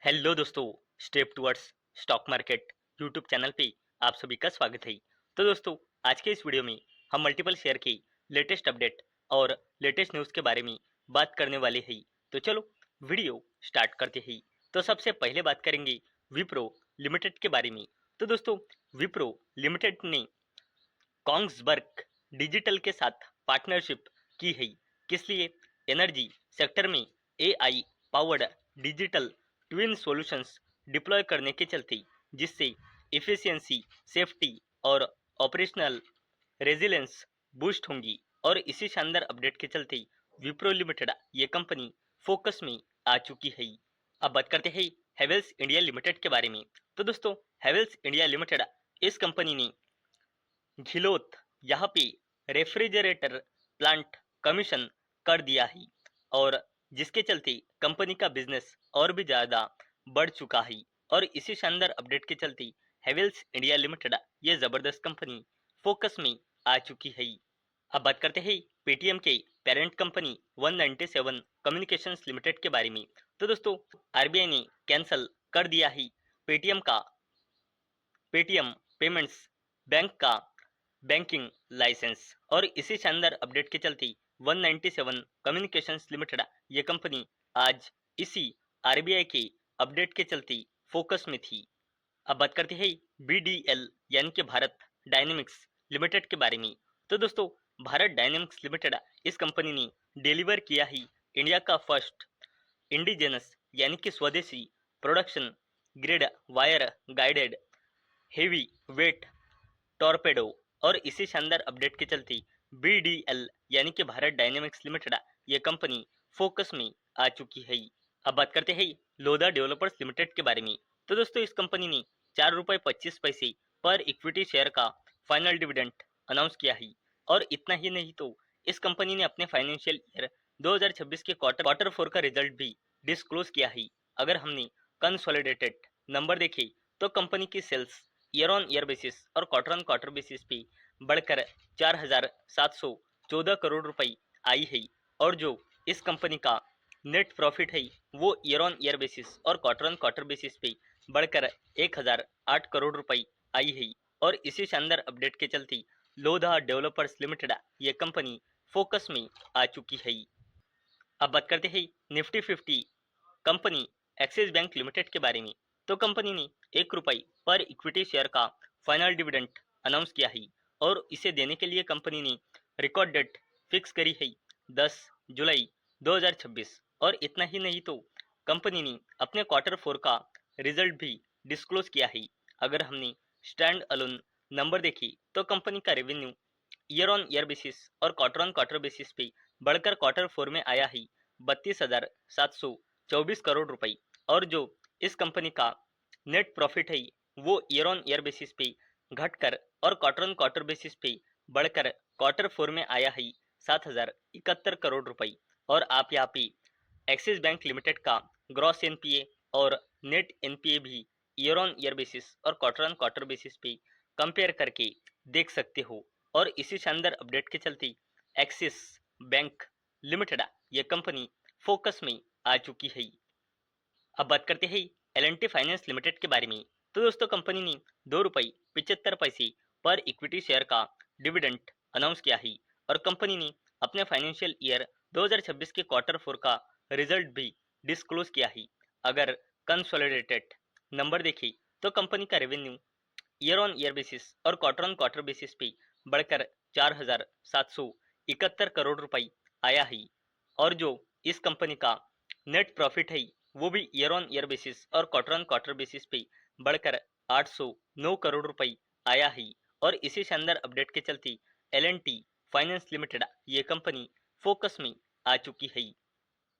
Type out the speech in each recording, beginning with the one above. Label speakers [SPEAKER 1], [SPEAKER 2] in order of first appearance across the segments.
[SPEAKER 1] Hello दोस्तों, step towards stock market YouTube channel पे आप सभी का स्वागत है। तो दोस्तों, आज के इस वीडियो में हम मल्टीपल शेयर के लेटेस्ट अपडेट और लेटेस्ट न्यूज़ के बारे में बात करने वाले हैं। तो चलो वीडियो स्टार्ट करते हैं। तो सबसे पहले बात करेंगे विप्रो लिमिटेड के बारे में। तो दोस्तों, विप्रो लिमिटेड ने कॉन्ग्सबर्ग डिजिटल के साथ पार्टनरशिप की है। किस लिए? एनर्जी सेक्टर में AI powered digital twin solutions deploy करने के चलते, जिससे इफिशियंसी, सेफ्टी और ऑपरेशनल रेजिलेंस बूस्ट होंगी। और इसी शानदार अपडेट के चलते विप्रो लिमिटेड ये कंपनी फोकस में आ चुकी है। अब बात करते हैं हेवेल्स इंडिया लिमिटेड के बारे में। तो दोस्तों, हेवेल्स इंडिया लिमिटेड इस कंपनी ने घिलोत यहाँ पे रेफ्रिजरेटर प्लांट कमीशन कर दिया है, और जिसके चलते कंपनी का बिजनेस और भी ज़्यादा बढ़ चुका है। और इसी शानदार अपडेट के चलते हेवेल्स इंडिया लिमिटेड ये ज़बरदस्त कंपनी फोकस में आ चुकी है। अब बात करते हैं पेटीएम के पेरेंट कंपनी 197 कम्युनिकेशंस लिमिटेड के बारे में। तो दोस्तों, आरबीआई ने कैंसल कर दिया है पेटीएम पेमेंट्स बैंक का बैंकिंग लाइसेंस। और इसी शानदार अपडेट के चलते 197 कम्युनिकेशंस लिमिटेड ये कंपनी आज इसी आरबीआई के अपडेट के चलते फोकस में थी। अब बात करते हैं बीडीएल यानी कि भारत डायनेमिक्स लिमिटेड के बारे में। तो दोस्तों, भारत डायनेमिक्स लिमिटेड इस कंपनी ने डिलीवर किया है इंडिया का फर्स्ट इंडिजिनस यानी कि स्वदेशी production grade wire guided heavy weight torpedo. और इसी शानदार अपडेट के चलते बीडीएल यानी कि भारत डायनेमिक्स लिमिटेड ये कंपनी फोकस में आ चुकी है। अब बात करते हैं लोधा डेवलपर्स लिमिटेड के बारे में। तो दोस्तों, इस कंपनी ने 4 रुपये 25 पैसे पर इक्विटी शेयर का फाइनल डिविडेंड अनाउंस किया है। और इतना ही नहीं तो इस कंपनी ने अपने फाइनेंशियल ईयर 2026 के क्वार्टर फोर का रिजल्ट भी डिस्क्लोज किया है। अगर हमने कंसोलिडेटेड नंबर देखे तो कंपनी की sales year on year basis और क्वार्टर ऑन क्वार्टर बेसिस पे बढ़कर 4,714 करोड़ रुपए आई है। और जो इस कंपनी का नेट प्रॉफिट है वो ईयर ऑन ईयर बेसिस और क्वार्टर ऑन क्वार्टर बेसिस पे बढ़कर 1,008 करोड़ रुपए आई है। और इसी शानदार अपडेट के चलते लोधा डेवलपर्स लिमिटेड ये कंपनी फोकस में आ चुकी है। अब बात करते हैं Nifty 50 company axis bank limited के बारे में। तो कंपनी ने 1 रुपये पर इक्विटी शेयर का फाइनल डिविडेंड अनाउंस किया है, और इसे देने के लिए कंपनी ने रिकॉर्ड डेट फिक्स करी है 10 जुलाई 2026। और इतना ही नहीं तो कंपनी ने अपने क्वार्टर फोर का रिजल्ट भी डिस्क्लोज किया है। अगर हमने स्टैंड अलोन नंबर देखी तो कंपनी का revenue year on year basis और क्वार्टर ऑन क्वार्टर बेसिस पे बढ़कर क्वार्टर फोर में आया है 32,724 करोड़ रुपए। और जो इस कंपनी का नेट प्रॉफिट है वो ईयर ऑन ईयर बेसिस पे घटकर और क्वार्टर ऑन क्वार्टर बेसिस पे बढ़कर क्वार्टर फोर में आया है 7,071 करोड़ रुपए। और आप यहाँ पे एक्सिस बैंक लिमिटेड का ग्रॉस एनपीए और नेट एनपीए भी ईयर ऑन ईयर बेसिस और क्वार्टर ऑन क्वार्टर बेसिस पे कंपेयर करके देख सकते हो। और इसी शानदार अपडेट के चलते एक्सिस बैंक लिमिटेड ये कंपनी फोकस में आ चुकी है। अब बात करते हैं एल&टी फाइनेंस लिमिटेड के बारे में। तो दोस्तों, कंपनी ने 2 रुपये 75 पैसे पर इक्विटी शेयर का डिविडेंड अनाउंस किया है। और कंपनी ने अपने फाइनेंशियल ईयर 2026 के क्वार्टर फोर का रिजल्ट भी डिस्क्लोज किया है। अगर कंसोलिडेटेड नंबर देखें तो कंपनी का revenue year on year basis और क्वार्टर ऑन क्वार्टर बेसिस पे बढ़कर 4,771 करोड़ रुपए आया है। और जो इस कंपनी का नेट प्रॉफिट है वो भी ईयर ऑन ईयर बेसिस और क्वार्टर ऑन क्वार्टर बेसिस पे बढ़कर 809 करोड़ रुपए आया है। और इसी शानदार अपडेट के चलते एल&टी फाइनेंस लिमिटेड ये कंपनी फोकस में आ चुकी है।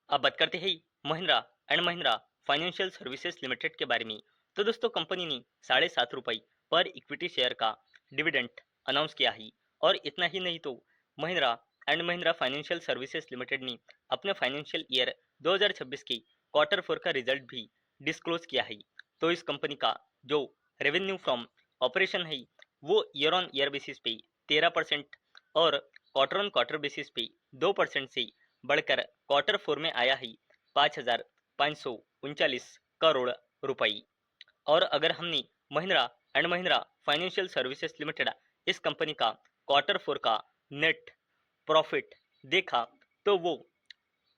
[SPEAKER 1] अब बात करते हैं Mahindra and Mahindra financial services limited के बारे में। तो दोस्तों, कंपनी ने 7.5 रुपये पर इक्विटी शेयर का डिविडेंड अनाउंस किया है। और इतना ही नहीं तो Mahindra and Mahindra financial services limited ने अपने फाइनेंशियल ईयर 2026 के क्वार्टर फोर का रिजल्ट भी डिस्क्लोज किया है। तो इस कंपनी का जो रेवेन्यू फ्रॉम ऑपरेशन है वो ईयर ऑन ईयर बेसिस पे 13% और क्वार्टर ऑन क्वार्टर बेसिस पे 2% से बढ़कर क्वार्टर फोर में आया है 5,539 करोड़ रुपए। और अगर हमने Mahindra and Mahindra financial services limited इस कंपनी का क्वार्टर 4 का नेट प्रॉफिट देखा तो वो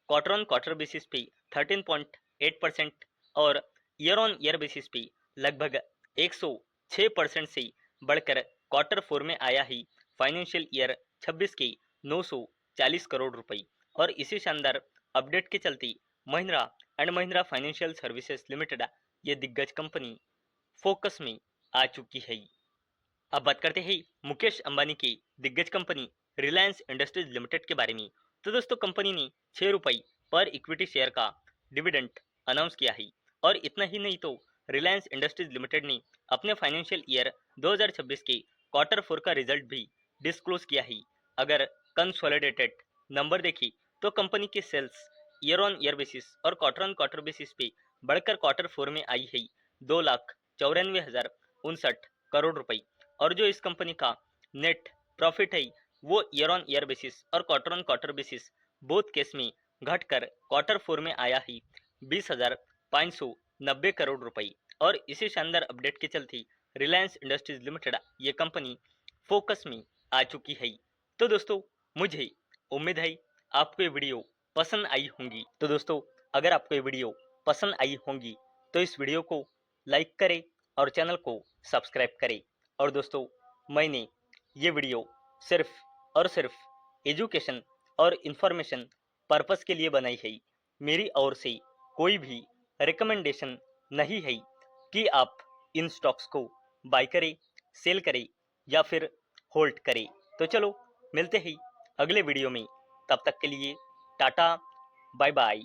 [SPEAKER 1] क्वार्टर ऑन क्वार्टर बेसिस पे 13.8% और ईयर ऑन ईयर बेसिस पे लगभग 106% से बढ़कर क्वार्टर 4 में आया ही फाइनेंशियल ईयर 26 के 940 करोड़ रुपए। और इसी शानदार अपडेट के चलते Mahindra and Mahindra financial services limited ये दिग्गज कंपनी फोकस में आ चुकी है। अब बात करते हैं मुकेश अंबानी की दिग्गज कंपनी रिलायंस इंडस्ट्रीज लिमिटेड के बारे में। तो दोस्तों कंपनी ने 6 रुपए पर इक्विटी शेयर का डिविडेंड अनाउंस किया है। और इतना ही नहीं तो रिलायंस इंडस्ट्रीज लिमिटेड ने अपने फाइनेंशियल ईयर 2026 के क्वार्टर 4 का रिजल्ट भी डिस्क्लोज किया है। अगर कंसोलिडेटेड नंबर देखी तो कंपनी की sales year on year basis और क्वार्टर ऑन क्वार्टर बेसिस पे बढ़कर क्वार्टर 4 में आई है 2,94,059 करोड़ रुपए। और जो इस कंपनी का नेट प्रॉफिट है वो ईयर ऑन ईयर बेसिस और quarter on quarter basis both case में घटकर क्वार्टर 4 में आया ही 20,590 करोड़ रुपए। और इसी शानदार अपडेट के चलते रिलायंस इंडस्ट्रीज लिमिटेड ये कंपनी फोकस में आ चुकी है। तो दोस्तों मुझे उम्मीद है आपको ये वीडियो पसंद आई होंगी। तो दोस्तों अगर आपको ये वीडियो पसंद आई होंगी तो इस वीडियो को लाइक करें और चैनल को सब्सक्राइब करें। और दोस्तों मैंने ये वीडियो सिर्फ और सिर्फ एजुकेशन और इन्फॉर्मेशन पर्पस के लिए बनाई है। मेरी ओर से कोई भी रिकमेंडेशन नहीं है कि आप इन स्टॉक्स को बाय करें, सेल करें या फिर होल्ड करें। तो चलो मिलते हैं अगले वीडियो में, तब तक के लिए टाटा बाय बाय।